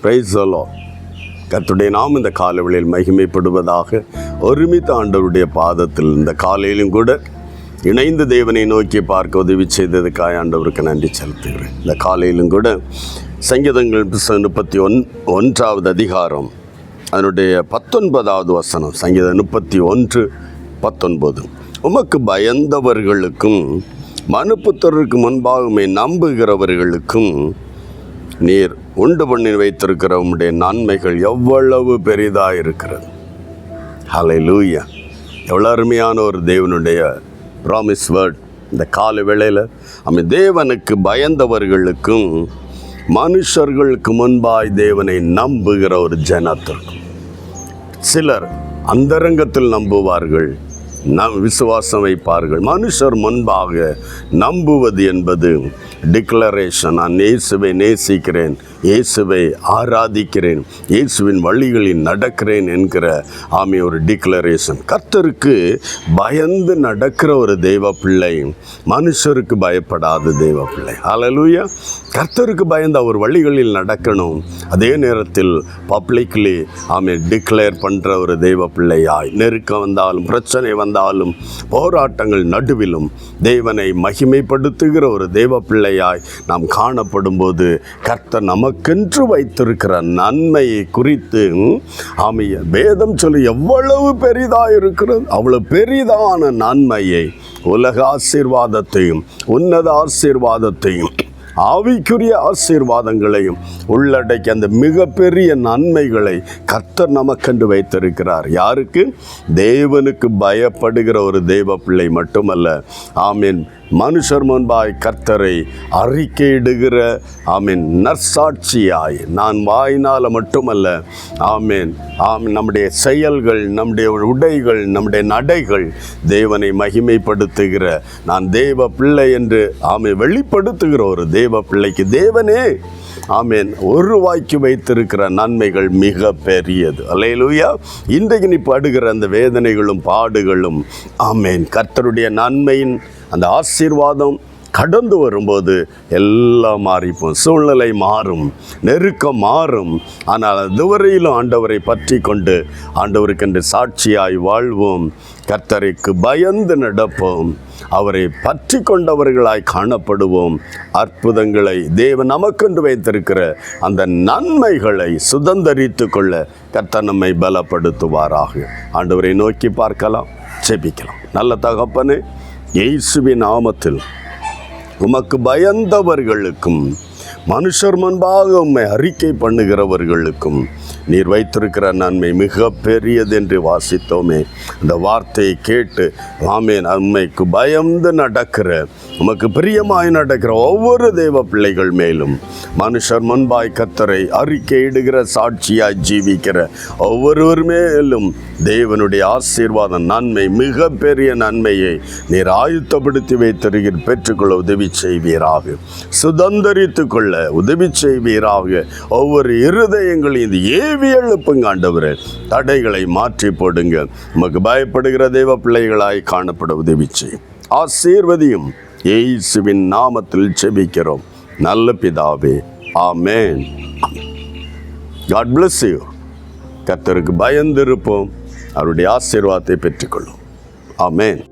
Praise the Lord. கர்த்தருடைய நாம் இந்த காலவெளியில் மகிமைப்படுவதாக. ஒருமித்த ஆண்டவருடைய பாதத்தில் இந்த காலையிலும் கூட இணைந்து தேவனை நோக்கி பார்க்க உதவி செய்ததுக்காக ஆண்டவருக்கு நன்றி செலுத்துகிறேன். இந்த காலையிலும் கூட சங்கீதங்கள் 31 அதிகாரம் அதனுடைய 19வது வசனம், சங்கீதம் 31:19. உமக்கு பயந்தவர்களுக்கும் மனுப்புத்தருக்கு முன்பாக உம்மை நம்புகிறவர்களுக்கும் நீர் உண்டு பண்ணி வைத்திருக்கிற உம்முடைய நன்மைகள் எவ்வளவு பெரிதாக இருக்கிறது. ஹல்லேலூயா. எவ்வளோ அருமையான ஒரு தேவனுடைய ப்ராமிஸ் வேர்ட். இந்த கால வேளையில் தேவனுக்கு பயந்தவர்களுக்கும் மனுஷர்களுக்கு முன்பாய் தேவனை நம்புகிற ஒரு ஜனத்திற்கும், சிலர் அந்தரங்கத்தில் நம்புவார்கள், விசுவாசம் வைப்பார்கள். மனுஷர் முன்பாக நம்புவது என்பது டிக்ளரேஷன். நான் இயேசுவை நேசிக்கிறேன், இயேசுவை ஆராதிக்கிறேன், இயேசுவின் வழிகளில் நடக்கிறேன் என்கிற ஒரு டிக்ளரேஷன். கர்த்தருக்கு பயந்து நடக்கிற ஒரு தெய்வ பிள்ளை, மனுஷருக்கு பயப்படாத தெய்வ பிள்ளை. ஹல்லேலூயா. கர்த்தருக்கு பயந்து அவர் வழிகளில் நடக்கணும், அதே நேரத்தில் பப்ளிக்லி டிக்ளேர் பண்ணுற ஒரு தெய்வ பிள்ளையாய், நெருக்கம் வந்தாலும் பிரச்சனை வந்தாலும் போராட்டங்கள் நடுவிலும் தேவனை மகிமைப்படுத்துகிற ஒரு தெய்வ பிள்ளையாய் நாம் காணப்படும் போது கர்த்தர் நமக்கென்று வைத்திருக்கிற நன்மையை குறித்து வேதம் சொல்லி எவ்வளவு பெரிதாக இருக்கிறது. அவ்வளவு பெரிதான நன்மையை, உலக ஆசீர்வாதத்தையும் உன்னத ஆசீர்வாதத்தையும் ஆவிக்குரிய ஆசீர்வாதங்களையும் உள்ளடக்கி அந்த மிகப்பெரிய நன்மைகளை கர்த்தர் நமக்கென்று வைத்திருக்கிறார். யாருக்கு? தேவனுக்கு பயப்படுகிற ஒரு தெய்வ பிள்ளை மட்டுமல்ல, ஆமீன், மனுஷர் முன்பாய் கர்த்தரை அறிக்கையிடுகிற நற்சாட்சியாய், நான் வாயினால் மட்டுமல்ல, நம்முடைய செயல்கள், நம்முடைய உடைகள், நம்முடைய நடைகள் தேவனை மகிமைப்படுத்துகிற, நான் தேவ பிள்ளை என்று வெளிப்படுத்துகிற ஒரு தேவ பிள்ளைக்கு தேவனே உருவாக்கி வைத்திருக்கிற நன்மைகள் மிக பெரியது. அல்லேலூயா. இன்றைக்கு நீ படுகிற அந்த வேதனைகளும் பாடுகளும் கர்த்தருடைய நன்மையின் அந்த ஆசீர்வாதம் கடந்து வரும்போது எல்லாம் மாறிப்போம். சூழ்நிலை மாறும், நெருக்கம் மாறும். ஆனால் அதுவரையிலும் ஆண்டவரை பற்றி கொண்டு ஆண்டவருக்கென்று சாட்சியாய் வாழ்வோம். கர்த்தருக்கு பயந்து நடப்போம். அவரை பற்றி கொண்டவர்களாய் காணப்படுவோம். அற்புதங்களை தேவன் நமக்கென்று வைத்திருக்கிற அந்த நன்மைகளை சுதந்தரித்து கொள்ள கர்த்தர் நம்மை பலப்படுத்துவாராக. ஆண்டவரை நோக்கி பார்க்கலாம், ஜெபிக்கலாம். நல்ல தகப்பனே, இயேசுவின் நாமத்தில் உமக்கு பயந்தவர்களுக்கும் மனுஷர் முன்பாக உம்மை அறிக்கை பண்ணுகிறவர்களுக்கும் நீர் வைத்திருக்கிற நன்மை மிக பெரியது என்று வாசித்தோமே. அந்த வார்த்தையை கேட்டு உம்மைக்கு பயந்து நடக்கிற, உமக்கு பிரியமாய் நடக்கிற ஒவ்வொரு தெய்வ பிள்ளைகள் மேலும், மனுஷர் முன்பாய் கர்த்தரை அறிக்கையிடுகிற, சாட்சியாய் ஜீவிக்கிற ஒவ்வொருவர் மேலும் தேவனுடைய ஆசீர்வாதம், நன்மை, மிக பெரிய நன்மையை நீர் ஆயுத்தப்படுத்தி வைத்திருக்கிற பெற்றுக்கொள்ள உதவி செய்வீராக. சுதந்தரித்து கொள்ள உதவி செய்வீராக. ஒவ்வொரு இருதயங்களையும் இந்த ஏவி எழுப்புங்க ஆண்டவரே. தடைகளை மாற்றி போடுங்க. உமக்கு பயப்படுகிற தெய்வ பிள்ளைகளாய் காணப்பட உதவி செய்யும். ஆசீர்வதியும். இயேசுவின் நாமத்தில் ஜெபிக்கிறோம் நல்ல பிதாவே, ஆமென். God bless you. கர்த்தருக்கு பயந்திருப்போம், அவருடைய ஆசீர்வாதத்தை பெற்றுக்கொள்ளும். ஆமென்.